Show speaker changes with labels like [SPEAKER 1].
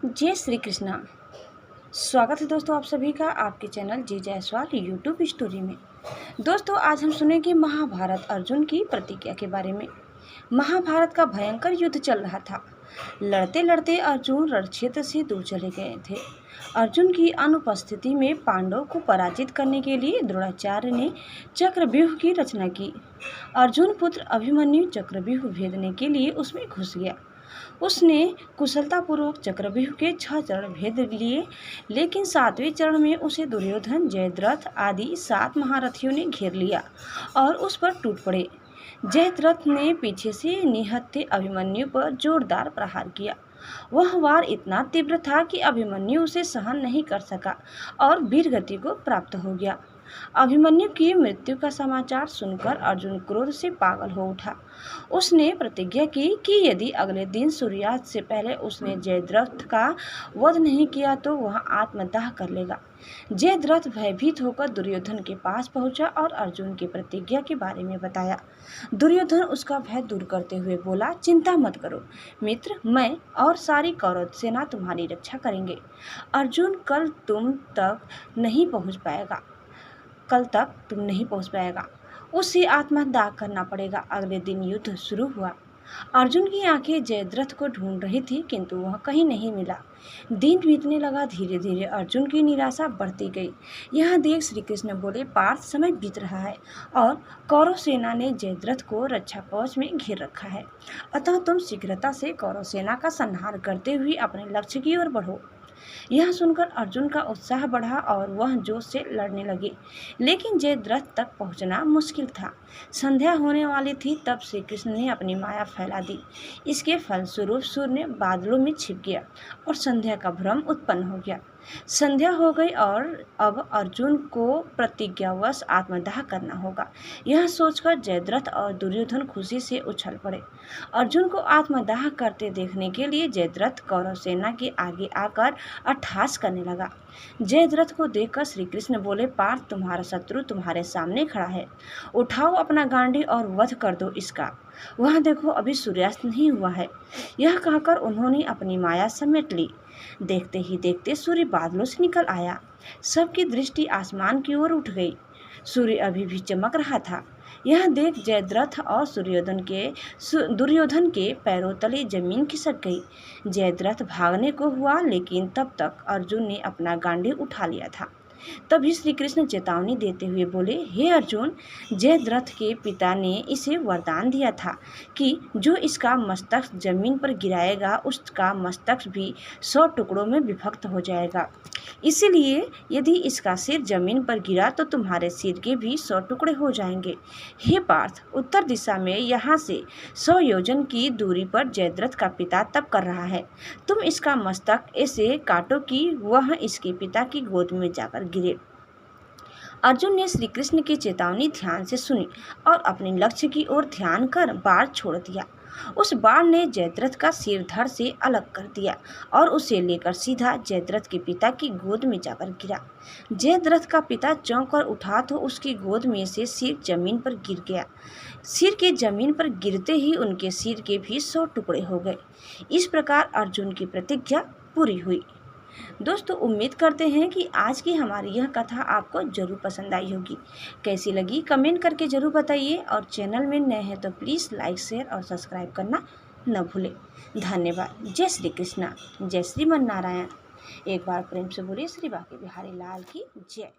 [SPEAKER 1] जय श्री कृष्णा। स्वागत है दोस्तों आप सभी का आपके चैनल जी जायसवाल यूट्यूब स्टोरी में। दोस्तों आज हम सुनेंगे महाभारत अर्जुन की प्रतिज्ञा के बारे में। महाभारत का भयंकर युद्ध चल रहा था। लड़ते लड़ते अर्जुन रणक्षेत्र से दूर चले गए थे। अर्जुन की अनुपस्थिति में पांडवों को पराजित करने के लिए द्रोणाचार्य ने चक्रव्यूह की रचना की। अर्जुन पुत्र अभिमन्यु चक्रव्यूह भेदने के लिए उसमें घुस गया। उसने कुशलतापूर्वक चक्रव्यूह के 6 चरण भेद लिए, लेकिन 7वें चरण में उसे दुर्योधन, जयद्रथ आदि 7 महारथियों ने घेर लिया और उस पर टूट पड़े। जयद्रथ ने पीछे से निहत्थे अभिमन्यु पर जोरदार प्रहार किया। वह वार इतना तीव्र था कि अभिमन्यु उसे सहन नहीं कर सका और वीरगति को प्राप्त हो गया। अभिमन्यु की मृत्यु का समाचार सुनकर अर्जुन क्रोध से पागल हो उठा। उसने प्रतिज्ञा की कि यदि अगले दिन सूर्यास्त से पहले उसने जयद्रथ का वध नहीं किया तो वह आत्मदाह कर लेगा। जयद्रथ भयभीत होकर दुर्योधन के पास पहुंचा और अर्जुन की प्रतिज्ञा के बारे में बताया। दुर्योधन उसका भय दूर करते हुए बोला, चिंता मत करो मित्र, मैं और सारी कौरव सेना तुम्हारी रक्षा करेंगे। अर्जुन कल तक तुम नहीं पहुंच पाएगा। उसे आत्मदाह करना पड़ेगा। अगले दिन युद्ध शुरू हुआ। अर्जुन की आंखें जयद्रथ को ढूंढ रही थी, किंतु वह कहीं नहीं मिला। दिन बीतने लगा। धीरे धीरे अर्जुन की निराशा बढ़ती गई। यह देख श्री कृष्ण बोले, पार्थ, समय बीत रहा है और कौरव सेना ने जयद्रथ को रक्षा कवच में घेर रखा है। अतः तुम शीघ्रता से कौरव सेना का संहार करते हुए अपने लक्ष्य की ओर बढ़ो। यह सुनकर अर्जुन का उत्साह बढ़ा और वह जोश से लड़ने लगे, लेकिन जयद्रथ तक पहुंचना मुश्किल था। संध्या होने वाली थी, तब श्री कृष्ण ने अपनी माया फैला दी। इसके फलस्वरूप सूर्य बादलों में छिप गया और संध्या का भ्रम उत्पन्न हो गया। संध्या हो गई और अब अर्जुन को प्रतिज्ञावश आत्मदाह करना होगा। यह सोचकर जयद्रथ और दुर्योधन खुशी से उछल पड़े। अर्जुन को आत्मदाह करते देखने के लिए जयद्रथ कौरव सेना के आगे आकर अट्टहास करने लगा। जयद्रथ को देखकर श्री कृष्ण बोले, पार्थ, तुम्हारा शत्रु तुम्हारे सामने खड़ा है। उठाओ अपना गांडी और वध कर दो इसका। वह देखो, अभी सूर्यास्त नहीं हुआ है। यह कहकर उन्होंने अपनी माया समेट ली। देखते ही देखते सूर्य बादलों से निकल आया। सबकी दृष्टि आसमान की ओर उठ गई। सूर्य अभी भी चमक रहा था। यह देख जयद्रथ और दुर्योधन के पैरों तले जमीन खिसक गई। जयद्रथ भागने को हुआ, लेकिन तब तक अर्जुन ने अपना गांडी उठा लिया था। तभी श्री कृष्ण चेतावनी देते हुए बोले, हे अर्जुन, जयद्रथ के पिता ने इसे वरदान दिया था कि जो इसका मस्तक जमीन पर गिराएगा उसका मस्तक भी 100 टुकड़ों में विभक्त हो जाएगा। इसीलिए यदि इसका सिर जमीन पर गिरा तो तुम्हारे सिर के भी 100 टुकड़े हो जाएंगे। हे पार्थ, उत्तर दिशा में यहाँ से 100 योजन की दूरी पर जयद्रथ का पिता तप कर रहा है। तुम इसका मस्तक ऐसे काटो कि वह इसके पिता की गोद में जाकर गिरे। अर्जुन ने श्री कृष्ण की चेतावनी ध्यान से सुनी और अपने लक्ष्य की ओर ध्यान कर बाण छोड़ दिया। उस बाण ने जयद्रथ का सिर धड़ से अलग कर दिया और उसे लेकर सीधा जयद्रथ के पिता की गोद में जाकर गिरा। जयद्रथ का पिता चौंक कर उठा तो उसकी गोद में से सिर जमीन पर गिर गया। सिर के जमीन पर गिरते ही उनके सिर के भी 100 टुकड़े हो गए। इस प्रकार अर्जुन की प्रतिज्ञा पूरी हुई। दोस्तों, उम्मीद करते हैं कि आज की हमारी यह कथा आपको जरूर पसंद आई होगी। कैसी लगी कमेंट करके जरूर बताइए और चैनल में नए हैं तो प्लीज़ लाइक, शेयर और सब्सक्राइब करना न भूलें। धन्यवाद। जय श्री कृष्णा, जय श्रीमन नारायण। एक बार प्रेम से बोलिए श्री बांके बिहारी लाल की जय।